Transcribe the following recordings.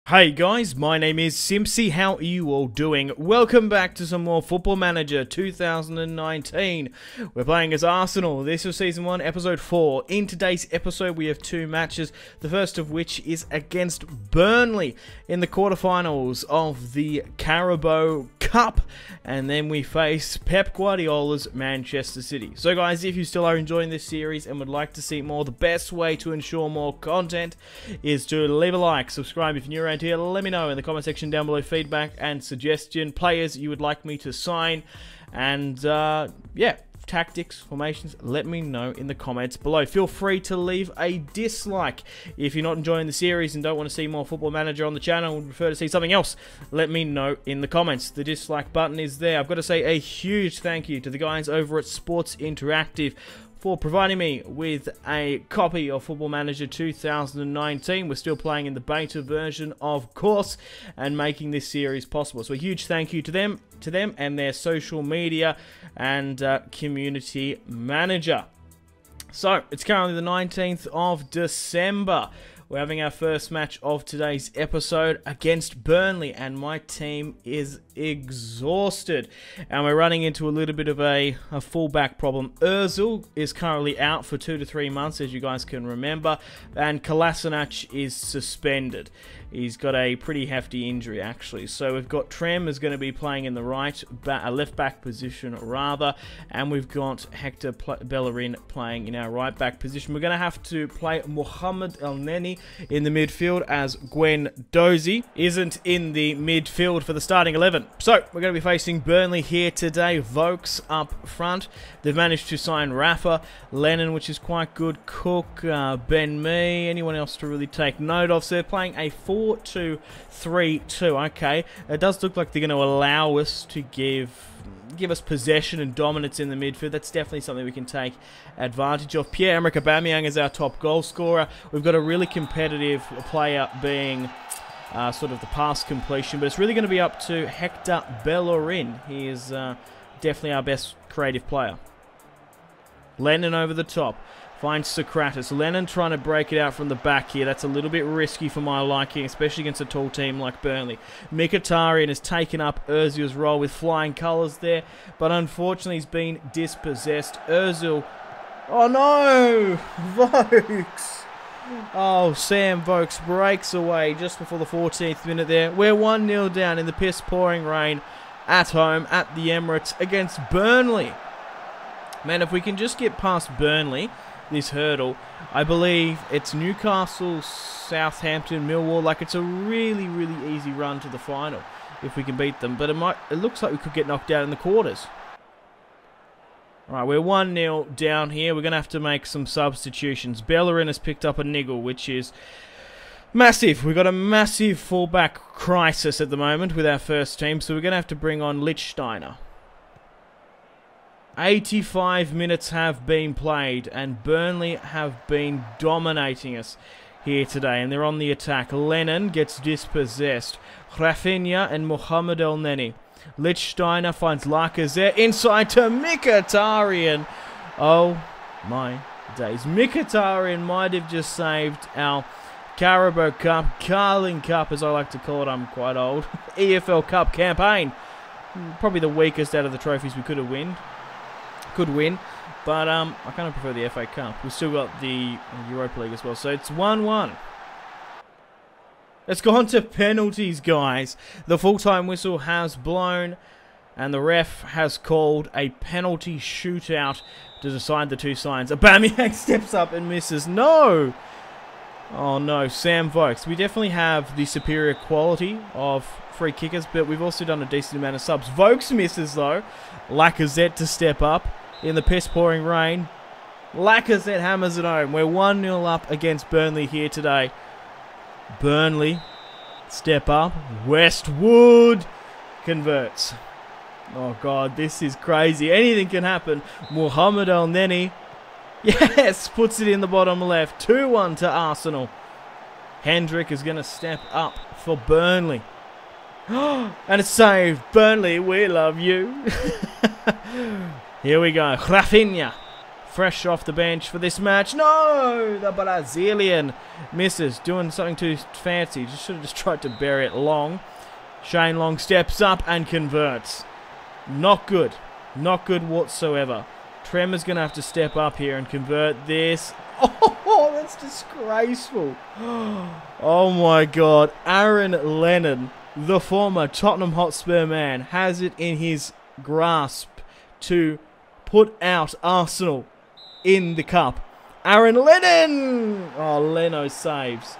Hey guys, my name is Simpzy. How are you all doing? Welcome back to some more Football Manager 2019. We're playing as Arsenal. This is Season 1, Episode 4. In today's episode, we have two matches, the first of which is against Burnley in the quarterfinals of the Carabao Cup. And then we face Pep Guardiola's Manchester City. So guys, if you still are enjoying this series and would like to see more, the best way to ensure more content is to leave a like, subscribe if you're new around here. Let me know in the comment section down below feedback and suggestion, players you would like me to sign, and yeah, tactics, formations, let me know in the comments below. Feel free to leave a dislike if you're not enjoying the series and don't want to see more Football Manager on the channel and would prefer to see something else. Let me know in the comments. The dislike button is there. I've got to say a huge thank you to the guys over at Sports Interactive for providing me with a copy of Football Manager 2019. We're still playing in the beta version, of course, and making this series possible. So a huge thank you to them and their social media and community manager. So it's currently the 19th of December. We're having our first match of today's episode against Burnley, and my team is exhausted. And we're running into a little bit of a fullback problem. Özil is currently out for 2 to 3 months, as you guys can remember, and Kolasinac is suspended. He's got a pretty hefty injury, actually. So we've got Trem is going to be playing in the left back position, rather, and we've got Hector Bellerin playing in our right back position. We're going to have to play Mohamed El-Neni in the midfield, as Gwen Dozie isn't in the midfield for the starting 11. So we're going to be facing Burnley here today. Vokes up front. They've managed to sign Rafa, Lennon, which is quite good, Cook, Ben Mee, anyone else to really take note of. So they're playing a 4-2-3-2. Okay, it does look like they're going to allow us to give us possession and dominance in the midfield. That's definitely something we can take advantage of. Pierre-Emerick Aubameyang is our top goal scorer. We've got a really competitive player being sort of the pass completion, but it's really going to be up to Hector Bellerin. He is definitely our best creative player. Lennon over the top. Finds Socrates. Lennon trying to break it out from the back here. That's a little bit risky for my liking, especially against a tall team like Burnley. Mkhitaryan has taken up Özil's role with flying colours there, but unfortunately he's been dispossessed. Özil. Oh no! Vokes! Oh, Sam Vokes breaks away just before the 14th minute there. We're 1-0 down in the piss-pouring rain at home at the Emirates against Burnley. Man, if we can just get past Burnley, this hurdle, I believe it's Newcastle, Southampton, Millwall. Like, it's a really, really easy run to the final if we can beat them. But it looks like we could get knocked out in the quarters. Alright, we're 1-0 down here. We're going to have to make some substitutions. Bellerin has picked up a niggle, which is massive. We've got a massive fullback crisis at the moment with our first team, so we're going to have to bring on Lichtsteiner. 85 minutes have been played, and Burnley have been dominating us here today, and they're on the attack. Lennon gets dispossessed. Rafinha and Mohamed El-Neni. Lichtsteiner finds Lacazette inside to Mkhitaryan. Oh my days. Mkhitaryan might have just saved our Carabao Cup, Carling Cup as I like to call it, I'm quite old, EFL Cup campaign. Probably the weakest out of the trophies we could win, but I kind of prefer the FA Cup. We've still got the Europa League as well, so it's 1-1. Let's go on to penalties, guys. The full-time whistle has blown, and the ref has called a penalty shootout to decide the two sides. Aubameyang steps up and misses. No! Oh no, Sam Vokes. We definitely have the superior quality of free kickers, but we've also done a decent amount of subs. Vokes misses though. Lacazette to step up in the piss-pouring rain. Lacazette hammers it home. We're 1-0 up against Burnley here today. Burnley step up. Westwood converts. Oh god, this is crazy. Anything can happen. Mohamed El-Neni, yes, puts it in the bottom left. 2-1 to Arsenal. Hendrick is going to step up for Burnley. And it's saved. Burnley, we love you. Here we go. Rafinha fresh off the bench for this match. No! The Brazilian misses. Doing something too fancy. Just should have just tried to bury it long. Shane Long steps up and converts. Not good. Not good whatsoever. Tremor's going to have to step up here and convert this. Oh, that's disgraceful. Oh my God. Aaron Lennon, the former Tottenham Hotspur man, has it in his grasp to put out Arsenal in the cup. Aaron Lennon! Oh, Leno saves.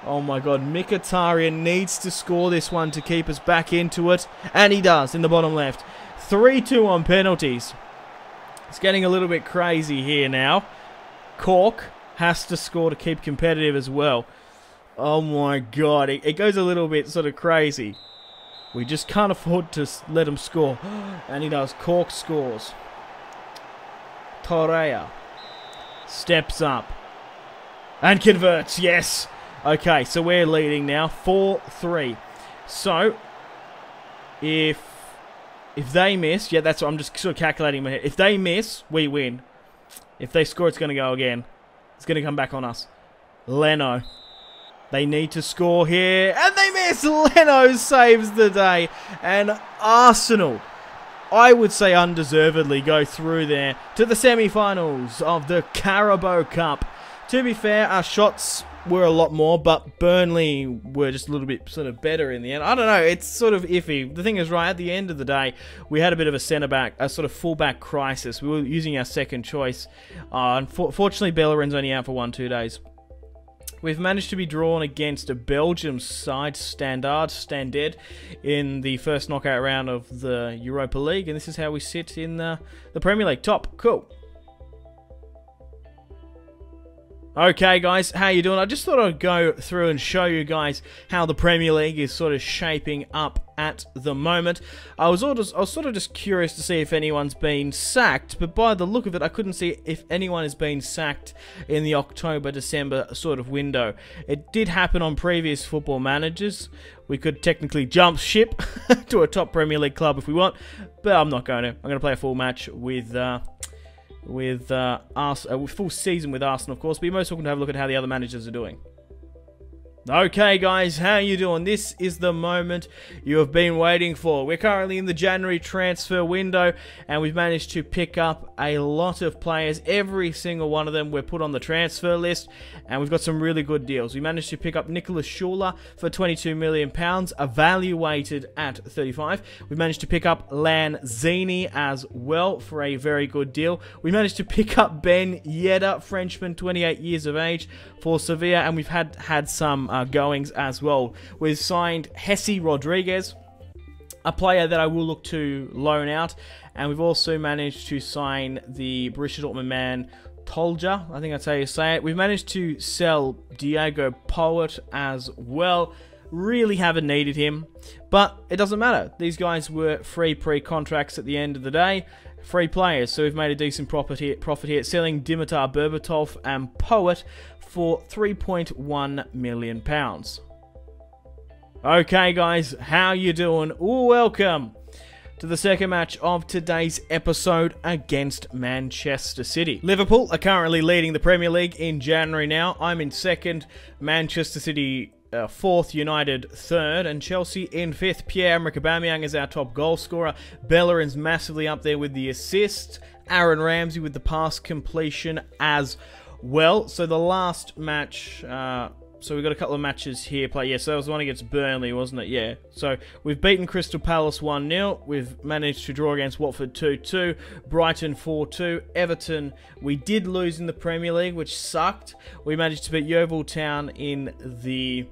Oh my God, Mkhitaryan needs to score this one to keep us back into it. And he does in the bottom left. 3-2 on penalties. It's getting a little bit crazy here now. Cork has to score to keep competitive as well. Oh my God, it goes a little bit sort of crazy. We just can't afford to let him score. And he does. Cork scores. Torreira steps up and converts. Yes. Okay, so we're leading now, 4-3. So, if they miss, yeah, that's what I'm just sort of calculating in my head. If they miss, we win. If they score, it's going to go again. It's going to come back on us. Leno. They need to score here, and they miss! Leno saves the day. And Arsenal, I would say undeservedly, go through there to the semi-finals of the Carabao Cup. To be fair, our shots were a lot more, but Burnley were just a little bit sort of better in the end. I don't know, it's sort of iffy. The thing is, right, at the end of the day, we had a bit of a centre-back, a sort of full-back crisis. We were using our second choice. Unfortunately, Bellerin's only out for 1-2 days. We've managed to be drawn against a Belgium side, Standard, in the first knockout round of the Europa League, and this is how we sit in the Premier League. Top. Cool. Okay, guys, how you doing? I just thought I'd go through and show you guys how the Premier League is sort of shaping up at the moment. I was sort of just curious to see if anyone's been sacked, but by the look of it, I couldn't see if anyone has been sacked in the October-December sort of window. It did happen on previous football managers. We could technically jump ship to a top Premier League club if we want, but I'm not going to. I'm going to play a full match with full season with Arsenal, of course, but you're most welcome to have a look at how the other managers are doing. Okay, guys, how you doing? This is the moment you have been waiting for. We're currently in the January transfer window, and we've managed to pick up a lot of players. Every single one of them were put on the transfer list, and we've got some really good deals. We managed to pick up Sule for £22 million, evaluated at 35. We managed to pick up Lanzini as well for a very good deal. We managed to pick up Ben Yedder, Frenchman, 28 years of age, for Sevilla, and we've had some goings as well. We've signed Jesse Rodriguez, a player that I will look to loan out, and we've also managed to sign the Borussia Dortmund man Tolja, I think that's how you say it. We've managed to sell Diego Poet as well. Really haven't needed him, but it doesn't matter. These guys were free pre-contracts at the end of the day. Free players, so we've made a decent profit here selling Dimitar Berbatov and Poet for £3.1 million. Okay, guys, how you doing? Welcome to the second match of today's episode against Manchester City. Liverpool are currently leading the Premier League in January now. I'm in second, Manchester City fourth, United third, and Chelsea in fifth. Pierre-Emerick Aubameyang is our top goal scorer. Bellerin's massively up there with the assist. Aaron Ramsey with the pass completion as well. So the last match, so we've got a couple of matches here play. Yeah, so that was the one against Burnley, wasn't it? Yeah. So we've beaten Crystal Palace 1-0. We've managed to draw against Watford 2-2. Brighton 4-2. Everton, we did lose in the Premier League, which sucked. We managed to beat Yeovil Town in the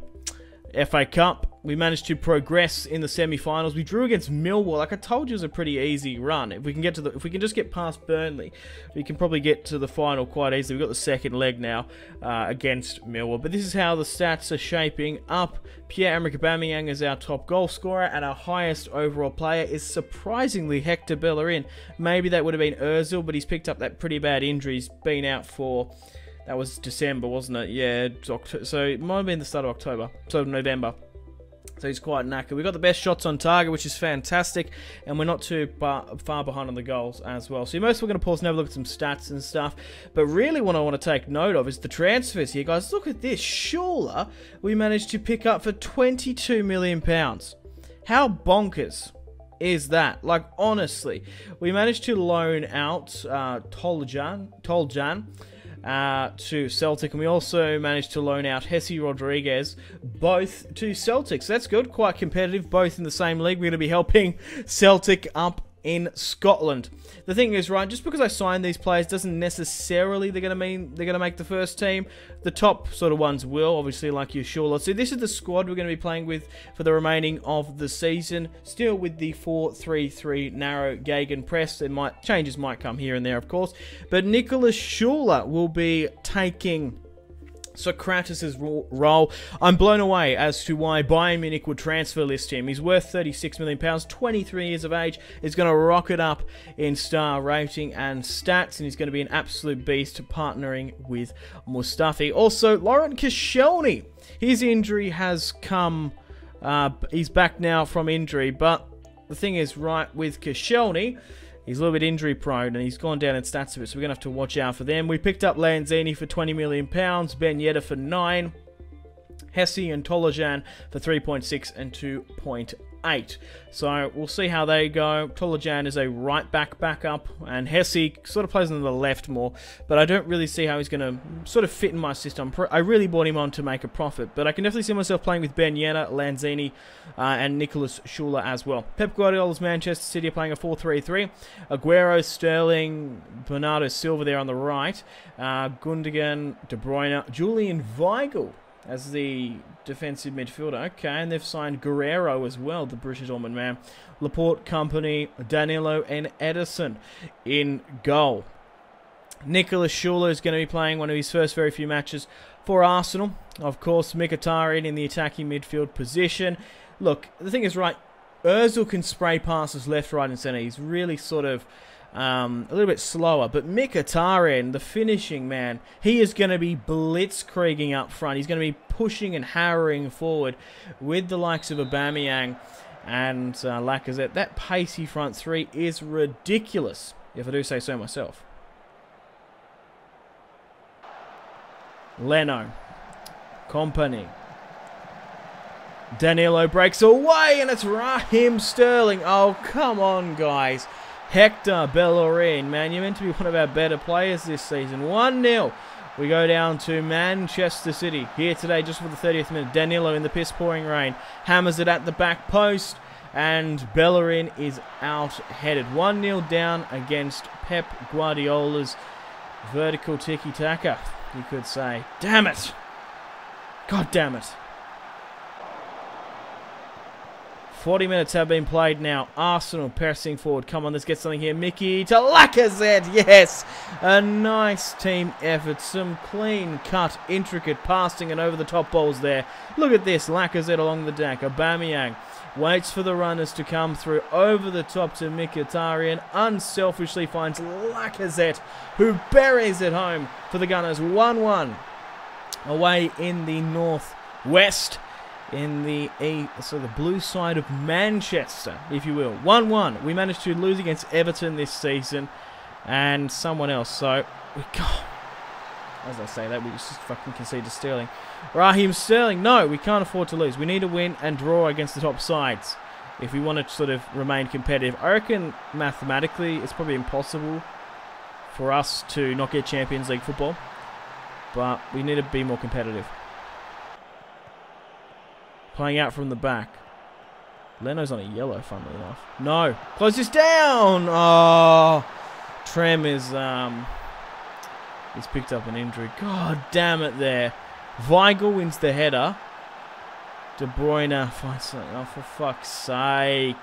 FA Cup. We managed to progress in the semi-finals. We drew against Millwall. Like I told you, it was a pretty easy run. If we can just get past Burnley, we can probably get to the final quite easily. We've got the second leg now against Millwall. But this is how the stats are shaping up. Pierre-Emerick Aubameyang is our top goal scorer, and our highest overall player is surprisingly Hector Bellerin. Maybe that would have been Ozil, but he's picked up that pretty bad injury. He's been out for, that was December, wasn't it? Yeah, so it might have been the start of October, so November. So he's quite knackered. We've got the best shots on target, which is fantastic. And we're not too far behind on the goals as well. So most we're going to pause and have a look at some stats and stuff. But really what I want to take note of is the transfers here. Guys, look at this. Sule, we managed to pick up for £22 million. How bonkers is that? Like, honestly. We managed to loan out Toljan to Celtic, and we also managed to loan out Jesse Rodriguez, both to Celtic. So that's good, quite competitive, both in the same league. We're going to be helping Celtic up in Scotland. The thing is, right, just because I signed these players doesn't necessarily they're going to mean they're going to make the first team. The top sort of ones will, obviously, like your Sule. So this is the squad we're going to be playing with for the remaining of the season. Still with the 4-3-3 narrow Gegen press. Changes might come here and there, of course. But Nicholas Sule will be taking Socrates' role. I'm blown away as to why Bayern Munich would transfer list him. He's worth £36 million, 23 years of age. He's going to rocket up in star rating and stats, and he's going to be an absolute beast partnering with Mustafi. Also, Laurent Koscielny. His injury has come. He's back now from injury, but the thing is, right, with Koscielny, he's a little bit injury prone, and he's gone down in stats a bit, so we're going to have to watch out for them. We picked up Lanzini for £20 million, Ben Yedder for 9, Hesse and Toljan for 3.6 and 2.8. So we'll see how they go. Toljan is a right back backup, and Hesse sort of plays on the left more, but I don't really see how he's going to sort of fit in my system. I really brought him on to make a profit, but I can definitely see myself playing with Ben Yedder, Lanzini, and Nicholas Sule as well. Pep Guardiola's Manchester City are playing a 4-3-3. Aguero, Sterling, Bernardo Silva there on the right. Gundogan, De Bruyne, Julian Weigl as the defensive midfielder. Okay, and they've signed Guerrero as well, the British Dortmund man. Laporte, Company, Danilo, and Ederson in goal. Nicholas Sule is going to be playing one of his first very few matches for Arsenal. Of course, Mkhitaryan in the attacking midfield position. Look, the thing is, right, Ozil can spray passes left, right, and centre. He's really sort of a little bit slower, but Mkhitaryan, the finishing man, he is going to be blitzkrieging up front. He's going to be pushing and harrowing forward with the likes of Aubameyang and Lacazette. That pacey front three is ridiculous, if I do say so myself. Leno, Company, Danilo breaks away, and it's Raheem Sterling. Oh, come on, guys. Hector Bellerin, man, you're meant to be one of our better players this season. 1-0. We go down to Manchester City here today just for the 30th minute. Danilo in the piss-pouring rain hammers it at the back post, and Bellerin is out-headed. 1-0 down against Pep Guardiola's vertical tiki-taka, you could say. Damn it. God damn it. 40 minutes have been played now. Arsenal pressing forward. Come on, let's get something here. Mickey to Lacazette. Yes! A nice team effort. Some clean-cut, intricate passing and over-the-top balls there. Look at this. Lacazette along the deck. Aubameyang waits for the runners to come through. Over the top to Mkhitaryan. Unselfishly finds Lacazette, who buries it home for the Gunners. 1-1 away in the northwest. In the the blue side of Manchester, if you will. 1-1. We managed to lose against Everton this season and someone else. So, as I say that, we just fucking concede to Sterling. Raheem Sterling, no, we can't afford to lose. We need to win and draw against the top sides if we want to sort of remain competitive. I reckon mathematically it's probably impossible for us to not get Champions League football, but we need to be more competitive. Playing out from the back. Leno's on a yellow, funnily enough. No. Close this down! Oh. Trem is, he's picked up an injury. God damn it there. Weigl wins the header. De Bruyne finds something. Oh, for fuck's sake.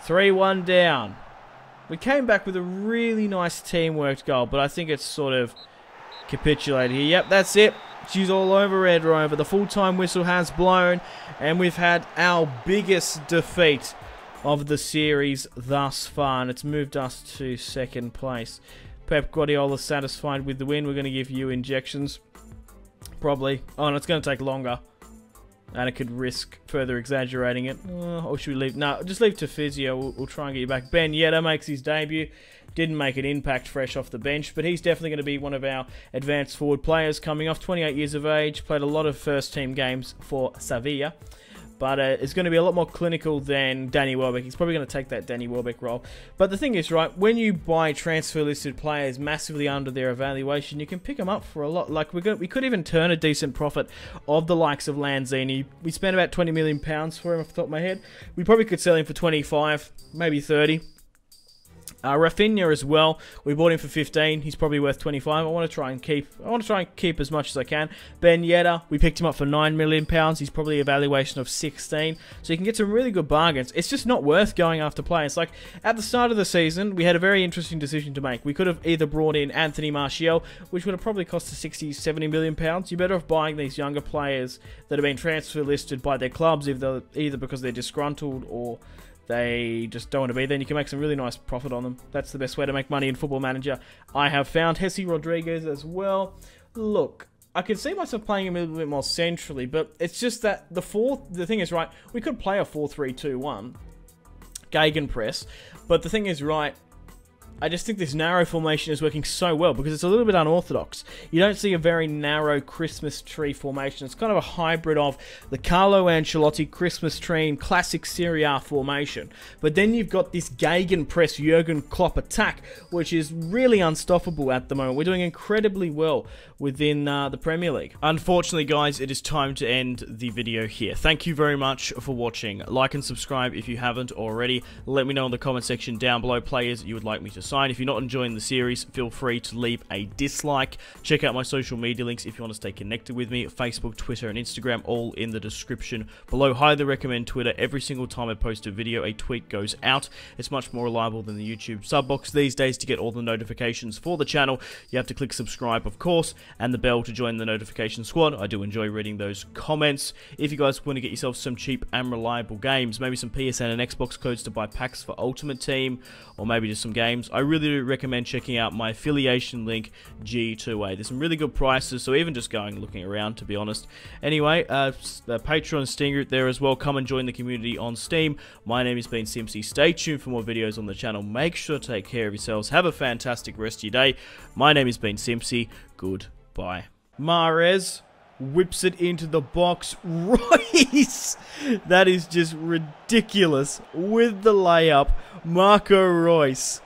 3-1 down. We came back with a really nice teamwork goal, but I think it's sort of capitulated here. Yep, that's it. She's all over Red Rover. The full-time whistle has blown, and we've had our biggest defeat of the series thus far, and it's moved us to second place. Pep Guardiola satisfied with the win. We're going to give you injections. Probably. Oh, and it's going to take longer. And it could risk further exaggerating it. Or should we leave? No, just leave to physio. We'll try and get you back. Ben Yedder makes his debut. Didn't make an impact fresh off the bench, but he's definitely going to be one of our advanced forward players coming off. 28 years of age, played a lot of first-team games for Sevilla. But it's going to be a lot more clinical than Danny Welbeck. He's probably going to take that Danny Welbeck role. But the thing is, right, when you buy transfer-listed players massively under their evaluation, you can pick them up for a lot. Like, we could even turn a decent profit of the likes of Lanzini. We spent about £20 million for him off the top of my head. We probably could sell him for 25, maybe 30. Rafinha as well. We bought him for 15. He's probably worth 25. I want to try and keep as much as I can. Ben Yedder, we picked him up for £9 million. He's probably a valuation of 16. So you can get some really good bargains. It's just not worth going after players. Like at the start of the season, we had a very interesting decision to make. We could have either brought in Anthony Martial, which would have probably cost us 60, 70 million pounds. You're better off buying these younger players that have been transfer listed by their clubs, either because they're disgruntled or they just don't want to be there, and you can make some really nice profit on them. That's the best way to make money in Football Manager. I have found Jesse Rodriguez as well. Look, I could see myself playing him a little bit more centrally, but it's just that the thing is, right, we could play a 4-3-2-1, Gegenpress, but the thing is, right, I just think this narrow formation is working so well because it's a little bit unorthodox. You don't see a very narrow Christmas tree formation. It's kind of a hybrid of the Carlo Ancelotti Christmas tree and classic Serie A formation. But then you've got this Gegenpress Jurgen Klopp attack, which is really unstoppable at the moment. We're doing incredibly well within the Premier League. Unfortunately, guys, it is time to end the video here. Thank you very much for watching. Like and subscribe if you haven't already. Let me know in the comment section down below players you would like me to sign. If you're not enjoying the series, feel free to leave a dislike. Check out my social media links if you want to stay connected with me. Facebook, Twitter, and Instagram, all in the description below. Highly recommend Twitter. Every single time I post a video, a tweet goes out. It's much more reliable than the YouTube sub box these days. To get all the notifications for the channel, you have to click subscribe, of course, and the bell to join the notification squad. I do enjoy reading those comments. If you guys want to get yourself some cheap and reliable games, maybe some PSN and Xbox codes to buy packs for Ultimate Team, or maybe just some games, I really recommend checking out my affiliation link, G2A. There's some really good prices, so even just going looking around, to be honest. Anyway, the Patreon Steam group there as well. Come and join the community on Steam. My name has been Simpzy. Stay tuned for more videos on the channel. Make sure to take care of yourselves. Have a fantastic rest of your day. My name has been Simpzy. Goodbye. Mahrez whips it into the box. Royce! That is just ridiculous. With the layup, Marco Reus